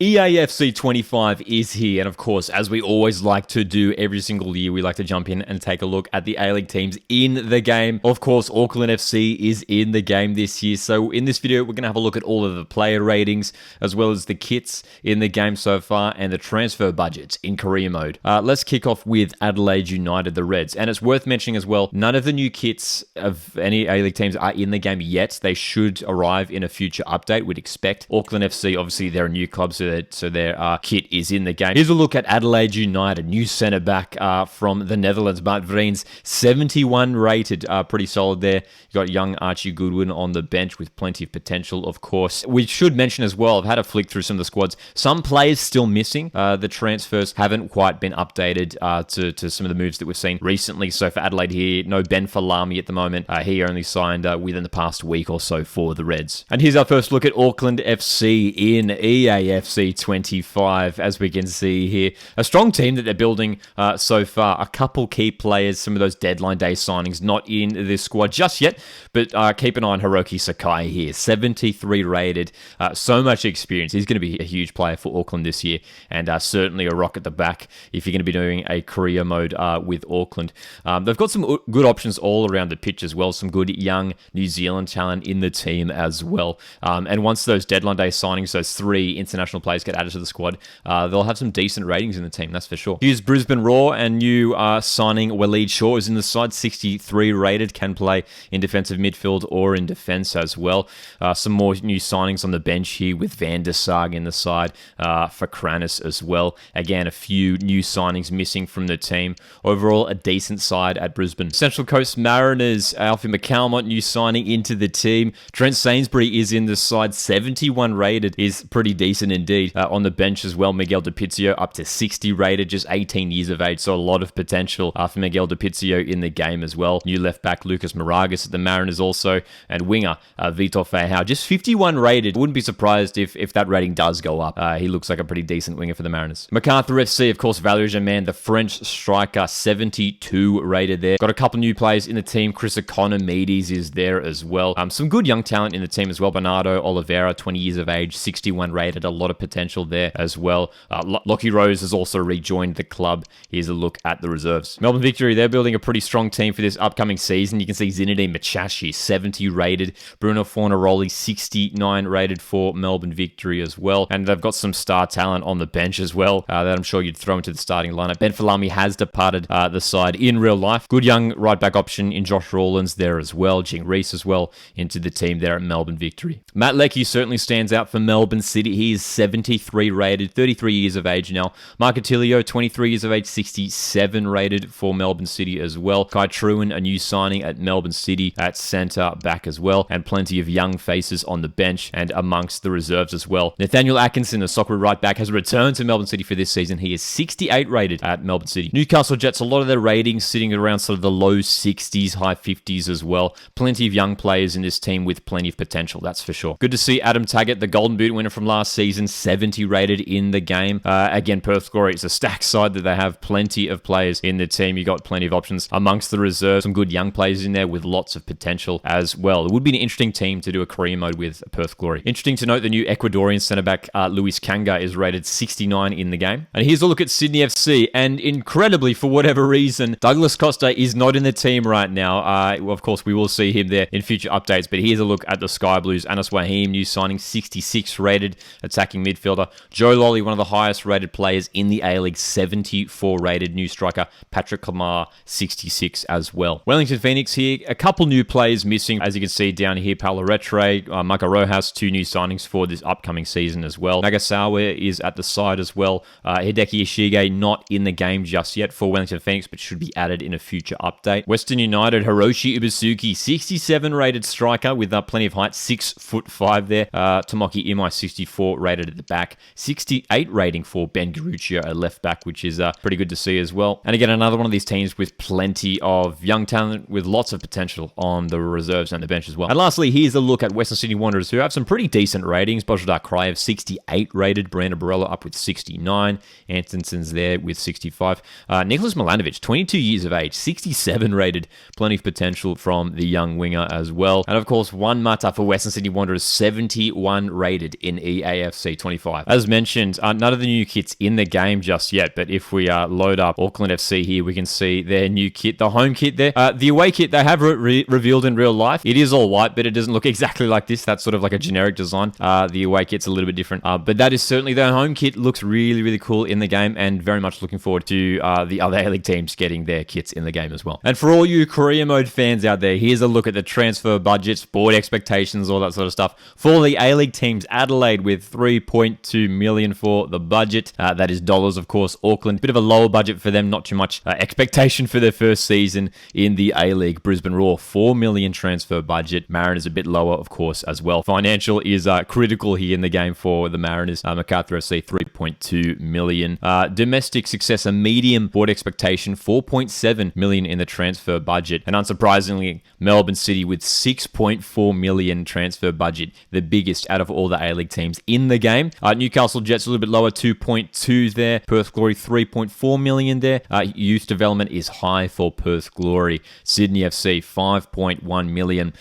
EAFC 25 is here, and of course, as we always like to do every single year, we like to jump in and take a look at the A-League teams in the game. Of course, Auckland FC is in the game this year, so in this video, we're going to have a look at all of the player ratings, as well as the kits in the game so far, and the transfer budgets in career mode. Let's kick off with Adelaide United, the Reds, and it's worth mentioning as well, none of the new kits of any A-League teams are in the game yet. They should arrive in a future update, we'd expect. Auckland FC, obviously, they're a new club, so their kit is in the game. Here's a look at Adelaide United, new centre back from the Netherlands, Bart Vriends, 71 rated, pretty solid there. You got young Archie Goodwin on the bench with plenty of potential, of course. We should mention as well, I've had a flick through some of the squads. Some players still missing. The transfers haven't quite been updated to some of the moves that we've seen recently. So for Adelaide here, no Ben Falami at the moment. He only signed within the past week or so for the Reds. And here's our first look at Auckland FC in EAFC 25, as we can see here. A strong team that they're building so far. A couple key players, some of those deadline day signings not in this squad just yet, but keep an eye on Hiroki Sakai here. 73 rated, so much experience. He's going to be a huge player for Auckland this year, and certainly a rock at the back if you're going to be doing a career mode with Auckland. They've got some good options all around the pitch as well. Some good young New Zealand talent in the team as well. And once those deadline day signings, those 3 international players get added to the squad, they'll have some decent ratings in the team, that's for sure. Here's Brisbane Roar, and new signing Waleed Shaw is in the side, 63 rated, can play in defensive midfield or in defense as well. Some more new signings on the bench here with Van der Sar in the side for Kranis as well. Again, a few new signings missing from the team. Overall, a decent side at Brisbane. Central Coast Mariners, Alfie McCalmont, new signing into the team. Trent Sainsbury is in the side, 71 rated, is pretty decent indeed. On the bench as well, Miguel DiPizio up to 60 rated, just 18 years of age, so a lot of potential for Miguel DiPizio in the game as well. New left back Lucas Moragas at the Mariners also, and winger Vitor Feijão, just 51 rated. Wouldn't be surprised if that rating does go up. He looks like a pretty decent winger for the Mariners. MacArthur FC, of course, Valerie Germain, the French striker, 72 rated there. Got a couple new players in the team. Chris Economides is there as well. Some good young talent in the team as well. Bernardo Oliveira, 20 years of age, 61 rated, a lot of potential there as well. Lockie Rose has also rejoined the club. Here's a look at the reserves. Melbourne Victory, they're building a pretty strong team for this upcoming season. You can see Zinedine Machashi, 70 rated. Bruno Fornaroli, 69 rated for Melbourne Victory as well. And they've got some star talent on the bench as well that I'm sure you'd throw into the starting lineup. Ben Falami has departed the side in real life. Good young right back option in Josh Rawlins there as well. Jing Reese as well into the team there at Melbourne Victory. Matt Leckie certainly stands out for Melbourne City. He is 73 rated, 33 years of age now. Mark Attilio, 23 years of age, 67 rated for Melbourne City as well. Kai Trewin, a new signing at Melbourne City at centre back as well, and plenty of young faces on the bench and amongst the reserves as well. Nathaniel Atkinson, a Soccer right back, has returned to Melbourne City for this season. He is 68 rated at Melbourne City. Newcastle Jets, a lot of their ratings sitting around sort of the low 60s, high 50s as well. Plenty of young players in this team with plenty of potential, that's for sure. Good to see Adam Taggart, the Golden Boot winner from last season, 70 rated in the game. Again, Perth Glory, it's a stacked side that they have plenty of players in the team. You got plenty of options amongst the reserves. Some good young players in there with lots of potential as well. It would be an interesting team to do a career mode with Perth Glory. Interesting to note the new Ecuadorian centre back Luis Kanga is rated 69 in the game. And here's a look at Sydney FC, and incredibly, for whatever reason, Douglas Costa is not in the team right now. Well, of course, we will see him there in future updates, but here's a look at the Sky Blues. Anas Wahim, new signing, 66 rated attacking midfielder. Joe Lolly, one of the highest rated players in the A-League, 74 rated. New striker Patrick Lamar, 66 as well. Wellington Phoenix here, a couple new players missing. As you can see down here, Paulo Retre, Maka Rojas, 2 new signings for this upcoming season as well. Nagasawa is at the side as well. Hideki Ishige not in the game just yet for Wellington Phoenix, but should be added in a future update. Western United, Hiroshi Ibusuki, 67 rated striker with plenty of height, 6'5" there. Tomoki Imai, 64 rated at the back. 68 rating for Ben Garuccio, a left back, which is pretty good to see as well. And again, another one of these teams with plenty of young talent with lots of potential on the reserves and the bench as well. And lastly, here's a look at Western Sydney Wanderers, who have some pretty decent ratings. Bojidar Krajev, 68 rated. Brandon Barella up with 69. Antonson's there with 65. Nicholas Milanovic, 22 years of age, 67 rated. Plenty of potential from the young winger as well. And of course, Juan Mata for Western Sydney Wanderers, 71 rated in EAFC 25. 25. As mentioned, none of the new kits in the game just yet, but if we load up Auckland FC here, we can see their new kit, the home kit there. The away kit they have revealed in real life. It is all white, but it doesn't look exactly like this. That's sort of like a generic design. The away kit's a little bit different, but that is certainly their home kit. Looks really, really cool in the game, and very much looking forward to the other A-League teams getting their kits in the game as well. And for all you Career Mode fans out there, here's a look at the transfer budgets, board expectations, all that sort of stuff for the A-League teams. Adelaide with 3.2 million for the budget. That is dollars, of course. Auckland, bit of a lower budget for them, not too much expectation for their first season in the A-League. Brisbane Roar, 4 million transfer budget. Mariners a bit lower, of course, as well. Financial is critical here in the game for the Mariners. MacArthur FC, 3.2 million. Domestic success, a medium board expectation, 4.7 million in the transfer budget. And unsurprisingly, Melbourne City with 6.4 million transfer budget, the biggest out of all the A-League teams in the game. Newcastle Jets a little bit lower, 2.2 there. Perth Glory, 3.4 million there. Youth development is high for Perth Glory. Sydney FC, 5.1 million.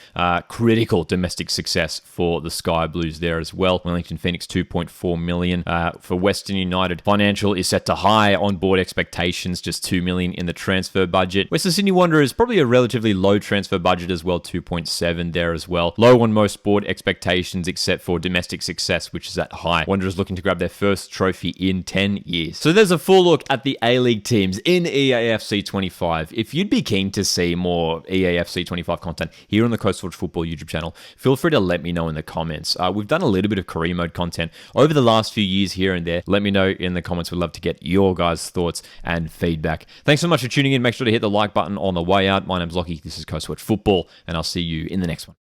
Critical domestic success for the Sky Blues there as well. Wellington Phoenix, 2.4 million. For Western United, financial is set to high on board expectations, just 2 million in the transfer budget. Western Sydney Wanderers, probably a relatively low transfer budget as well, 2.7 there as well. Low on most board expectations except for domestic success, which is at high. Wanderers looking to grab their first trophy in 10 years. So there's a full look at the A-League teams in EAFC 25. If you'd be keen to see more EAFC 25 content here on the Coastal Football YouTube channel, feel free to let me know in the comments. We've done a little bit of career mode content over the last few years here and there. Let me know in the comments. We'd love to get your guys' thoughts and feedback. Thanks so much for tuning in. Make sure to hit the like button on the way out. My name's Lockie. This is Coastal Football, and I'll see you in the next one.